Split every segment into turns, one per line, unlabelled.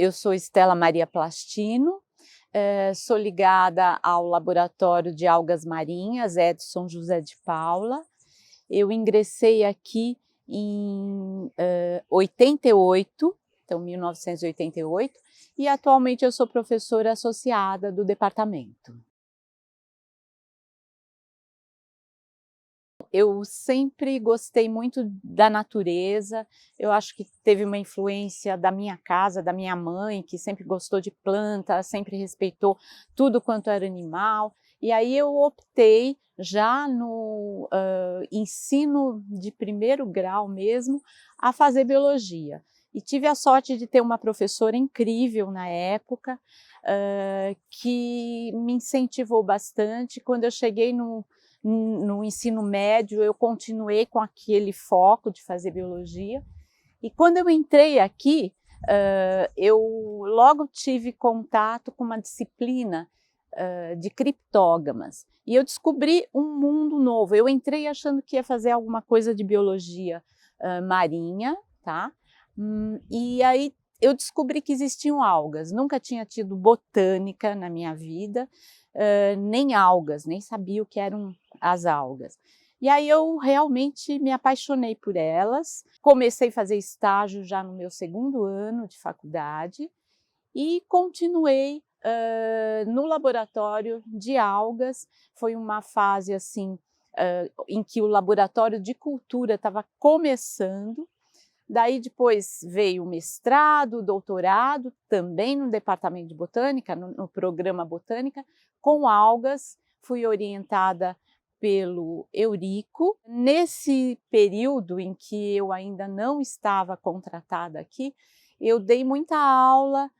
Eu sou Estela Maria Plastino, sou ligada ao Laboratório de Algas Marinhas Edson José de Paula. Eu ingressei aqui em 88, então 1988, e atualmente eu sou professora associada do departamento. Eu sempre gostei muito da natureza, eu acho que teve uma influência da minha casa, da minha mãe, que sempre gostou de planta, sempre respeitou tudo quanto era animal, e aí eu optei, já no ensino de primeiro grau mesmo, a fazer biologia. E tive a sorte de ter uma professora incrível na época, que me incentivou bastante. Quando eu cheguei no ensino médio, eu continuei com aquele foco de fazer biologia. E quando eu entrei aqui, eu logo tive contato com uma disciplina de criptógamas. E eu descobri um mundo novo. Eu entrei achando que ia fazer alguma coisa de biologia marinha, tá? E aí eu descobri que existiam algas. Nunca tinha tido botânica na minha vida, nem algas, nem sabia o que eram as algas. E aí eu realmente me apaixonei por elas, comecei a fazer estágio já no meu segundo ano de faculdade e continuei no laboratório de algas. Foi uma fase assim em que o laboratório de cultura estava começando. Daí depois veio o mestrado, o doutorado, também no departamento de botânica, no programa botânica, com algas. Fui orientada pelo Eurico. Nesse período em que eu ainda não estava contratada aqui, eu dei muita aula,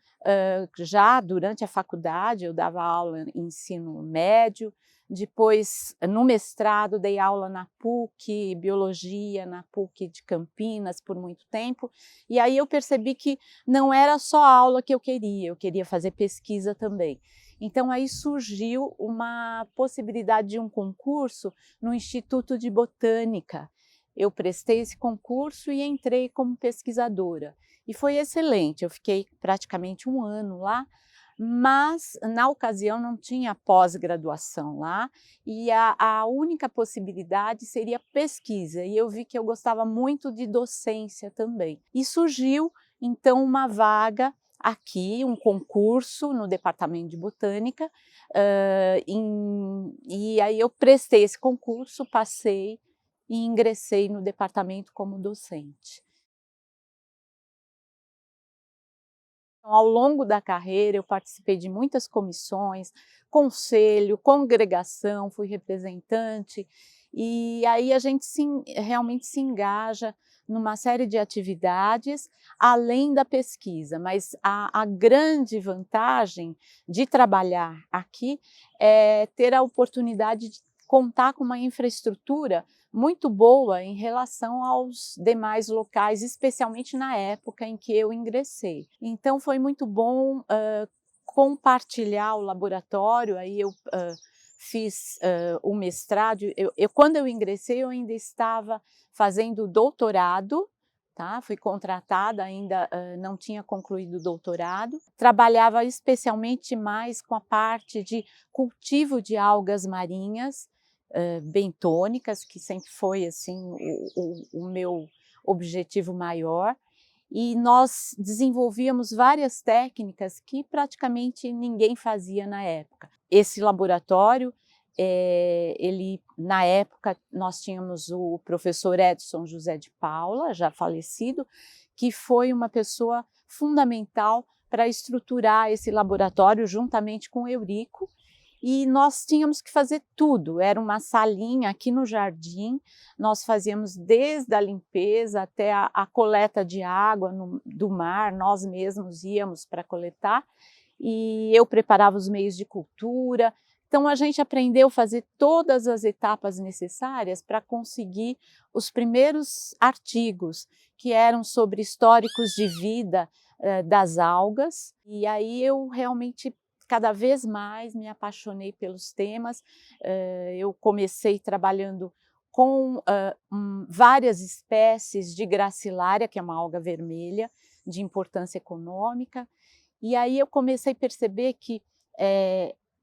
já durante a faculdade, eu dava aula em ensino médio. Depois, no mestrado, dei aula na PUC, biologia, na PUC de Campinas por muito tempo, e aí eu percebi que não era só aula que eu queria fazer pesquisa também. Então aí surgiu uma possibilidade de um concurso no Instituto de Botânica. Eu prestei esse concurso e entrei como pesquisadora. E foi excelente, eu fiquei praticamente um ano lá, mas na ocasião não tinha pós-graduação lá e a única possibilidade seria pesquisa, e eu vi que eu gostava muito de docência também. E surgiu então uma vaga aqui, um concurso no departamento de botânica, e aí eu prestei esse concurso, passei e ingressei no departamento como docente. Ao longo da carreira, eu participei de muitas comissões, conselho, congregação, fui representante, e aí a gente realmente se engaja numa série de atividades, além da pesquisa. Mas a grande vantagem de trabalhar aqui é ter a oportunidade de contar com uma infraestrutura muito boa em relação aos demais locais, especialmente na época em que eu ingressei. Então foi muito bom compartilhar o laboratório. Aí eu fiz o mestrado. Quando eu ingressei, eu ainda estava fazendo doutorado, tá? Fui contratada, ainda não tinha concluído o doutorado. Trabalhava especialmente mais com a parte de cultivo de algas marinhas, bentônicas, que sempre foi assim o meu objetivo maior, e nós desenvolvíamos várias técnicas que praticamente ninguém fazia na época. Esse laboratório, na época nós tínhamos o professor Edson José de Paula, já falecido, que foi uma pessoa fundamental para estruturar esse laboratório juntamente com o Eurico. E nós tínhamos que fazer tudo, era uma salinha aqui no jardim, nós fazíamos desde a limpeza até a coleta de água do mar, nós mesmos íamos para coletar, e eu preparava os meios de cultura. Então a gente aprendeu a fazer todas as etapas necessárias para conseguir os primeiros artigos, que eram sobre históricos de vida das algas, e aí eu realmente cada vez mais me apaixonei pelos temas. Eu comecei trabalhando com várias espécies de gracilária, que é uma alga vermelha, de importância econômica. E aí eu comecei a perceber que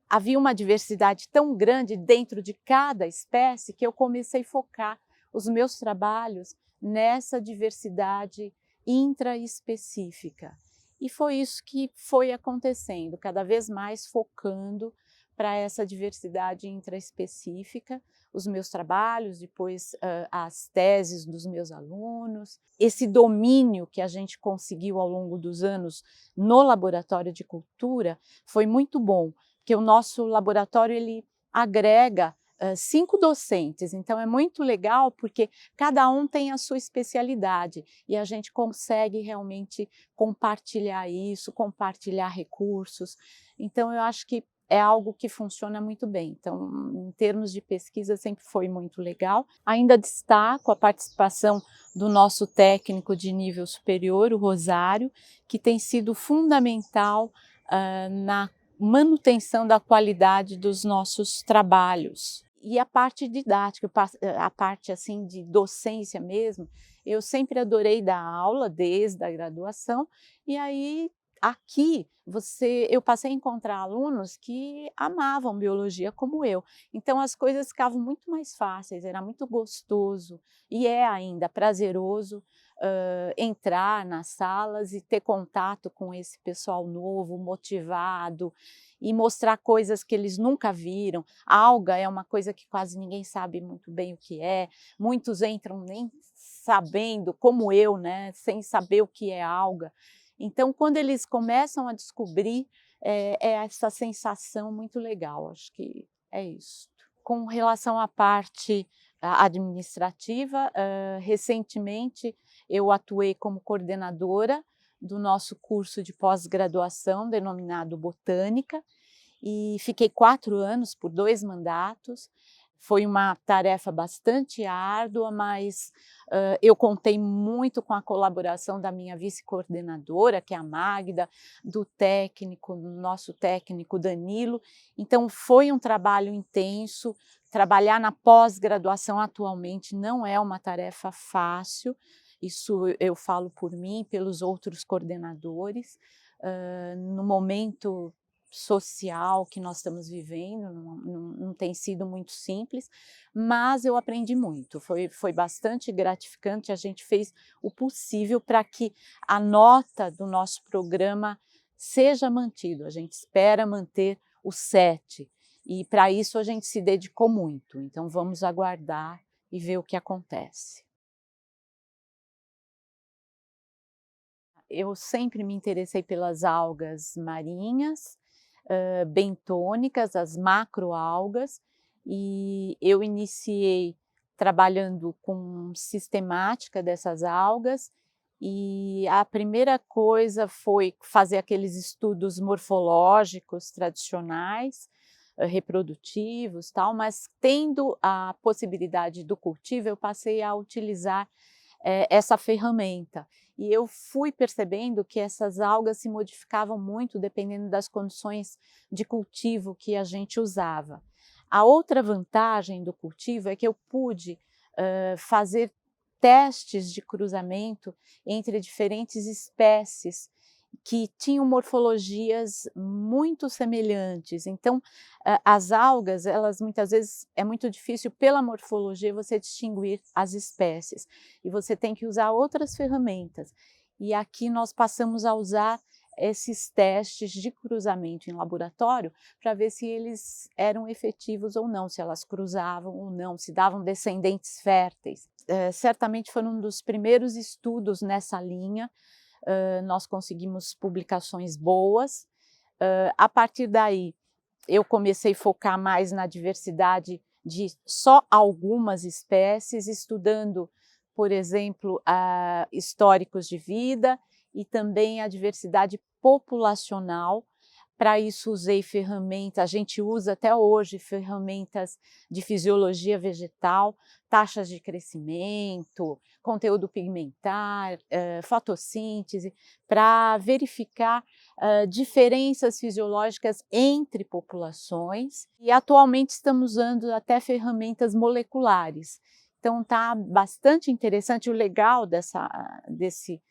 havia uma diversidade tão grande dentro de cada espécie que eu comecei a focar os meus trabalhos nessa diversidade intraespecífica. E foi isso que foi acontecendo, cada vez mais focando para essa diversidade intraespecífica, os meus trabalhos, depois as teses dos meus alunos. Esse domínio que a gente conseguiu ao longo dos anos no laboratório de cultura foi muito bom, porque o nosso laboratório ele agrega 5 docentes, então é muito legal porque cada um tem a sua especialidade e a gente consegue realmente compartilhar isso, compartilhar recursos. Então eu acho que é algo que funciona muito bem. Então, em termos de pesquisa, sempre foi muito legal. Ainda destaco a participação do nosso técnico de nível superior, o Rosário, que tem sido fundamental na manutenção da qualidade dos nossos trabalhos. E a parte didática, a parte assim de docência mesmo, eu sempre adorei dar aula desde a graduação, e aí aqui eu passei a encontrar alunos que amavam biologia como eu. Então as coisas ficavam muito mais fáceis, era muito gostoso e é ainda prazeroso entrar nas salas e ter contato com esse pessoal novo, motivado, e mostrar coisas que eles nunca viram. A alga é uma coisa que quase ninguém sabe muito bem o que é, muitos entram nem sabendo, como eu, né, sem saber o que é alga. Então, quando eles começam a descobrir, é essa sensação muito legal, acho que é isso. Com relação à parte administrativa, recentemente eu atuei como coordenadora do nosso curso de pós-graduação, denominado Botânica, e fiquei 4 anos, por 2 mandatos. Foi uma tarefa bastante árdua, mas eu contei muito com a colaboração da minha vice-coordenadora, que é a Magda, do nosso técnico Danilo. Então foi um trabalho intenso. Trabalhar na pós-graduação atualmente não é uma tarefa fácil, isso eu falo por mim, pelos outros coordenadores. No momento social que nós estamos vivendo, não tem sido muito simples, mas eu aprendi muito, foi bastante gratificante, a gente fez o possível para que a nota do nosso programa seja mantida, a gente espera manter o 7, e para isso a gente se dedicou muito, então vamos aguardar e ver o que acontece. Eu sempre me interessei pelas algas marinhas, bentônicas, as macroalgas, e eu iniciei trabalhando com sistemática dessas algas, e a primeira coisa foi fazer aqueles estudos morfológicos tradicionais, reprodutivos, tal, mas tendo a possibilidade do cultivo, eu passei a utilizar essa ferramenta. E eu fui percebendo que essas algas se modificavam muito dependendo das condições de cultivo que a gente usava. A outra vantagem do cultivo é que eu pude fazer testes de cruzamento entre diferentes espécies que tinham morfologias muito semelhantes. Então, as algas, elas muitas vezes é muito difícil pela morfologia você distinguir as espécies e você tem que usar outras ferramentas. E aqui nós passamos a usar esses testes de cruzamento em laboratório para ver se eles eram efetivos ou não, se elas cruzavam ou não, se davam descendentes férteis. Certamente foi um dos primeiros estudos nessa linha. Nós conseguimos publicações boas. A partir daí, eu comecei a focar mais na diversidade de só algumas espécies, estudando, por exemplo, históricos de vida e também a diversidade populacional. Para isso usei ferramentas, a gente usa até hoje ferramentas de fisiologia vegetal, taxas de crescimento, conteúdo pigmentar, fotossíntese, para verificar diferenças fisiológicas entre populações, e atualmente estamos usando até ferramentas moleculares. Então está bastante interessante. O legal desse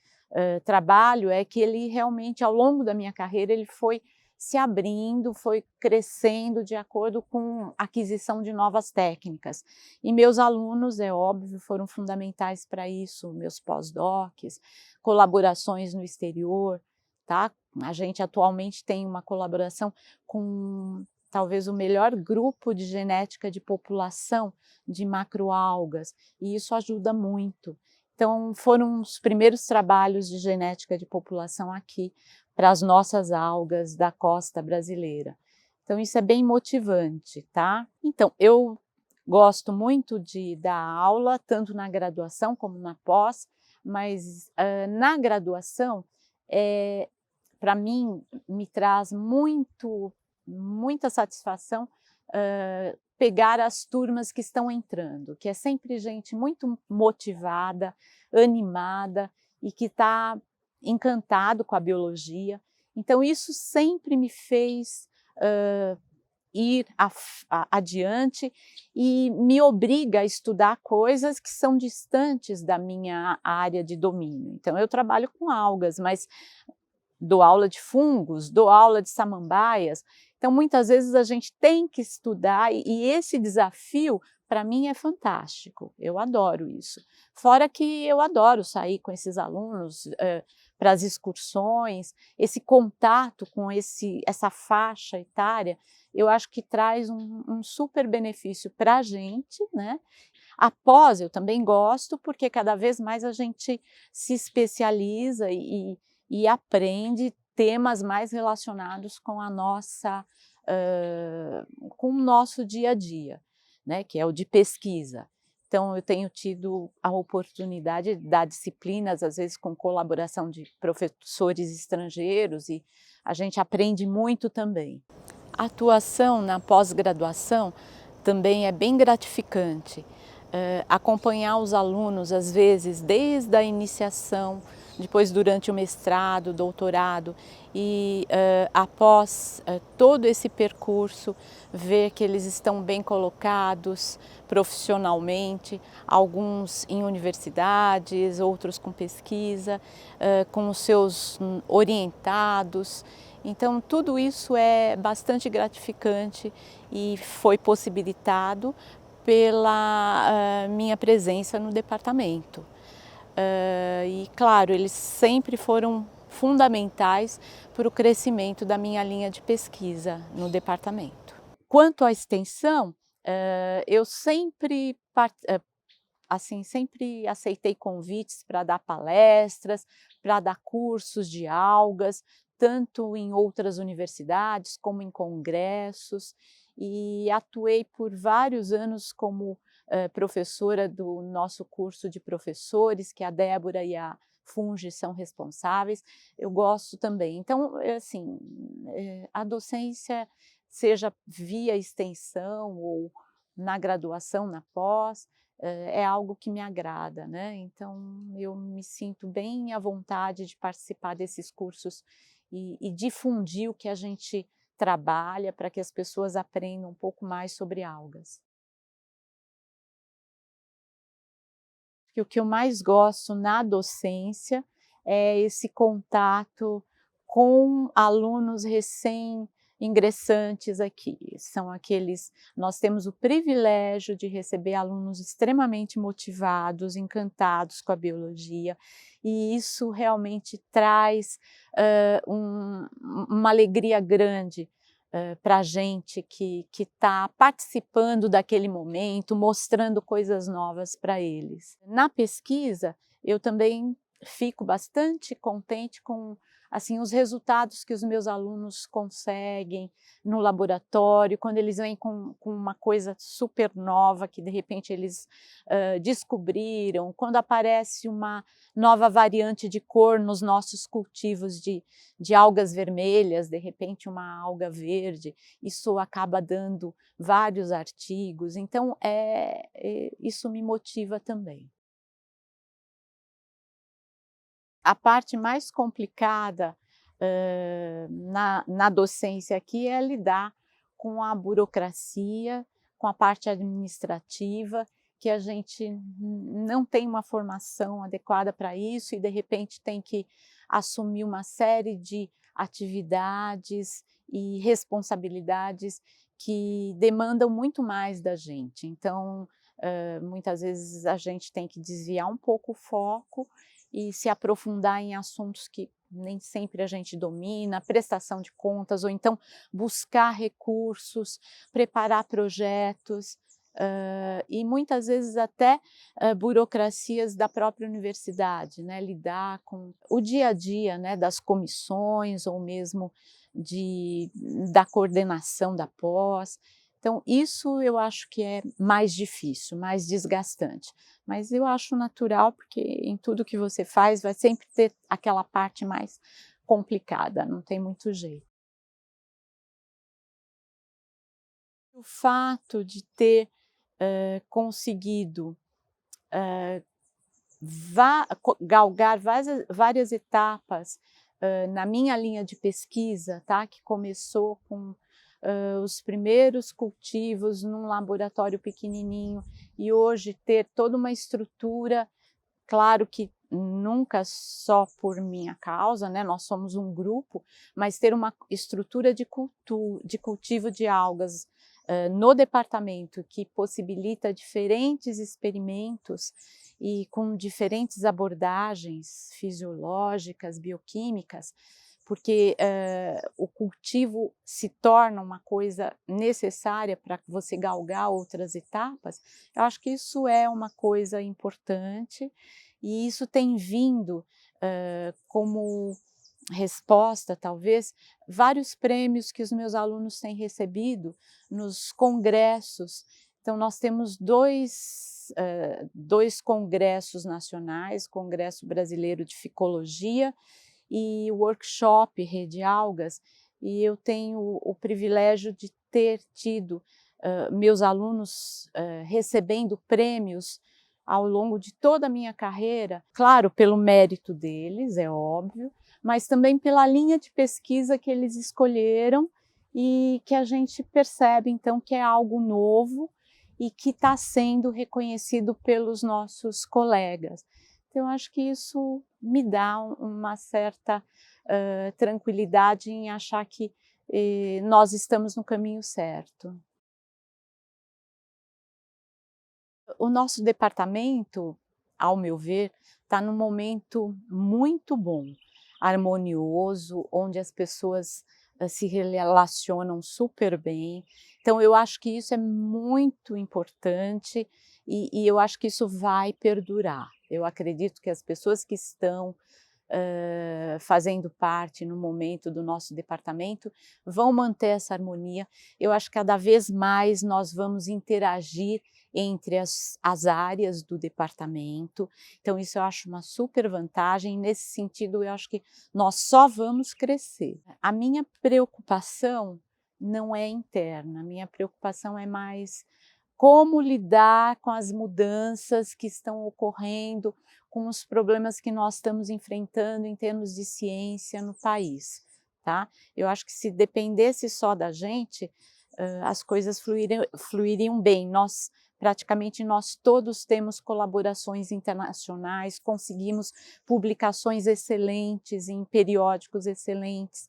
trabalho é que ele realmente, ao longo da minha carreira, ele foi se abrindo, foi crescendo de acordo com a aquisição de novas técnicas. E meus alunos, é óbvio, foram fundamentais para isso, meus pós-docs, colaborações no exterior, tá? A gente atualmente tem uma colaboração com talvez o melhor grupo de genética de população de macroalgas, e isso ajuda muito. Então, foram os primeiros trabalhos de genética de população aqui para as nossas algas da costa brasileira. Então, isso é bem motivante, tá? Então, eu gosto muito de dar aula, tanto na graduação como na pós, mas na graduação, para mim, me traz muita satisfação pegar as turmas que estão entrando, que é sempre gente muito motivada, animada e que está encantado com a biologia. Então isso sempre me fez ir adiante e me obriga a estudar coisas que são distantes da minha área de domínio. Então eu trabalho com algas, mas dou aula de fungos, dou aula de samambaias. Então, muitas vezes a gente tem que estudar e esse desafio, para mim, é fantástico. Eu adoro isso. Fora que eu adoro sair com esses alunos para as excursões, esse contato com essa faixa etária, eu acho que traz um super benefício para a gente, né? Após, eu também gosto, porque cada vez mais a gente se especializa e aprende temas mais relacionados com a nossa, com o nosso dia a dia, né, que é o de pesquisa. Então, eu tenho tido a oportunidade de dar disciplinas, às vezes com colaboração de professores estrangeiros, e a gente aprende muito também. A atuação na pós-graduação também é bem gratificante. Acompanhar os alunos, às vezes, desde a iniciação, depois durante o mestrado, doutorado e após todo esse percurso, ver que eles estão bem colocados profissionalmente, alguns em universidades, outros com pesquisa, com os seus orientados. Então, tudo isso é bastante gratificante e foi possibilitado pela minha presença no departamento. E, claro, eles sempre foram fundamentais para o crescimento da minha linha de pesquisa no departamento. Quanto à extensão, eu sempre aceitei convites para dar palestras, para dar cursos de algas, tanto em outras universidades como em congressos, e atuei por vários anos como professora do nosso curso de professores, que a Débora e a Funge são responsáveis. Eu gosto também. Então, assim, a docência, seja via extensão ou na graduação, na pós, é algo que me agrada, né? Então, eu me sinto bem à vontade de participar desses cursos e difundir o que a gente trabalha para que as pessoas aprendam um pouco mais sobre algas. O que eu mais gosto na docência é esse contato com alunos recém-ingressantes aqui. São aqueles, nós temos o privilégio de receber alunos extremamente motivados, encantados com a biologia, e isso realmente traz uma alegria grande para a gente que está participando daquele momento, mostrando coisas novas para eles. Na pesquisa, eu também fico bastante contente com assim, os resultados que os meus alunos conseguem no laboratório, quando eles vêm com uma coisa super nova que de repente eles descobriram, quando aparece uma nova variante de cor nos nossos cultivos de algas vermelhas, de repente uma alga verde, isso acaba dando vários artigos, então isso me motiva também. A parte mais complicada na docência aqui é lidar com a burocracia, com a parte administrativa que a gente não tem uma formação adequada para isso e de repente tem que assumir uma série de atividades e responsabilidades que demandam muito mais da gente. Então, muitas vezes a gente tem que desviar um pouco o foco e se aprofundar em assuntos que nem sempre a gente domina, prestação de contas, ou então buscar recursos, preparar projetos, e muitas vezes até burocracias da própria universidade, né? Lidar com o dia a dia, né, das comissões ou mesmo da coordenação da pós. Então, isso eu acho que é mais difícil, mais desgastante. Mas eu acho natural, porque em tudo que você faz vai sempre ter aquela parte mais complicada, não tem muito jeito. O fato de ter conseguido galgar várias etapas na minha linha de pesquisa, tá? Que começou com os primeiros cultivos num laboratório pequenininho e hoje ter toda uma estrutura, claro que nunca só por minha causa, né? Nós somos um grupo, mas ter uma estrutura de cultivo de algas no departamento que possibilita diferentes experimentos e com diferentes abordagens fisiológicas, bioquímicas, porque o cultivo se torna uma coisa necessária para você galgar outras etapas. Eu acho que isso é uma coisa importante e isso tem vindo como resposta, talvez, vários prêmios que os meus alunos têm recebido nos congressos. Então, nós temos dois congressos nacionais, Congresso Brasileiro de Ficologia e o workshop Rede Algas, e eu tenho o privilégio de ter tido meus alunos recebendo prêmios ao longo de toda a minha carreira, claro, pelo mérito deles, é óbvio, mas também pela linha de pesquisa que eles escolheram e que a gente percebe, então, que é algo novo e que está sendo reconhecido pelos nossos colegas. Então, eu acho que isso me dá uma certa tranquilidade em achar que nós estamos no caminho certo. O nosso departamento, ao meu ver, está num momento muito bom, harmonioso, onde as pessoas se relacionam super bem. Então, eu acho que isso é muito importante e eu acho que isso vai perdurar. Eu acredito que as pessoas que estão fazendo parte no momento do nosso departamento vão manter essa harmonia. Eu acho que cada vez mais nós vamos interagir entre as áreas do departamento, então isso eu acho uma super vantagem, nesse sentido eu acho que nós só vamos crescer. A minha preocupação não é interna, a minha preocupação é mais como lidar com as mudanças que estão ocorrendo, com os problemas que nós estamos enfrentando em termos de ciência no país, tá? Eu acho que se dependesse só da gente, as coisas fluiriam bem. Praticamente nós todos temos colaborações internacionais, conseguimos publicações excelentes em periódicos excelentes,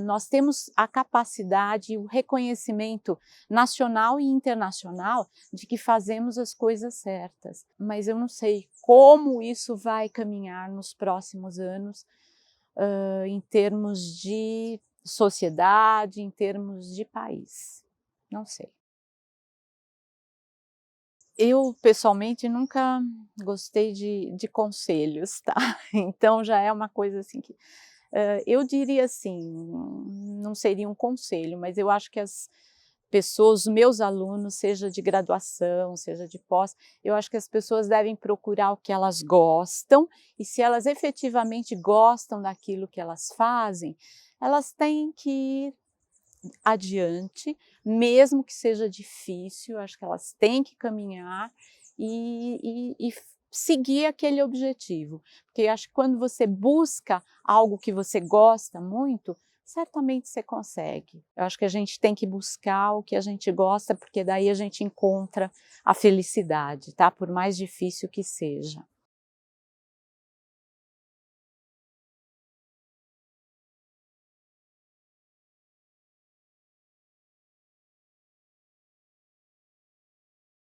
nós temos a capacidade e o reconhecimento nacional e internacional de que fazemos as coisas certas, mas eu não sei como isso vai caminhar nos próximos anos, em termos de sociedade, em termos de país, não sei. Eu, pessoalmente, nunca gostei de conselhos, tá? Então já é uma coisa assim que eu diria assim, não seria um conselho, mas eu acho que as pessoas, os meus alunos, seja de graduação, seja de pós, eu acho que as pessoas devem procurar o que elas gostam e se elas efetivamente gostam daquilo que elas fazem, elas têm que ir adiante, mesmo que seja difícil, acho que elas têm que caminhar e seguir aquele objetivo, porque acho que quando você busca algo que você gosta muito, certamente você consegue. Eu acho que a gente tem que buscar o que a gente gosta, porque daí a gente encontra a felicidade, tá? Por mais difícil que seja.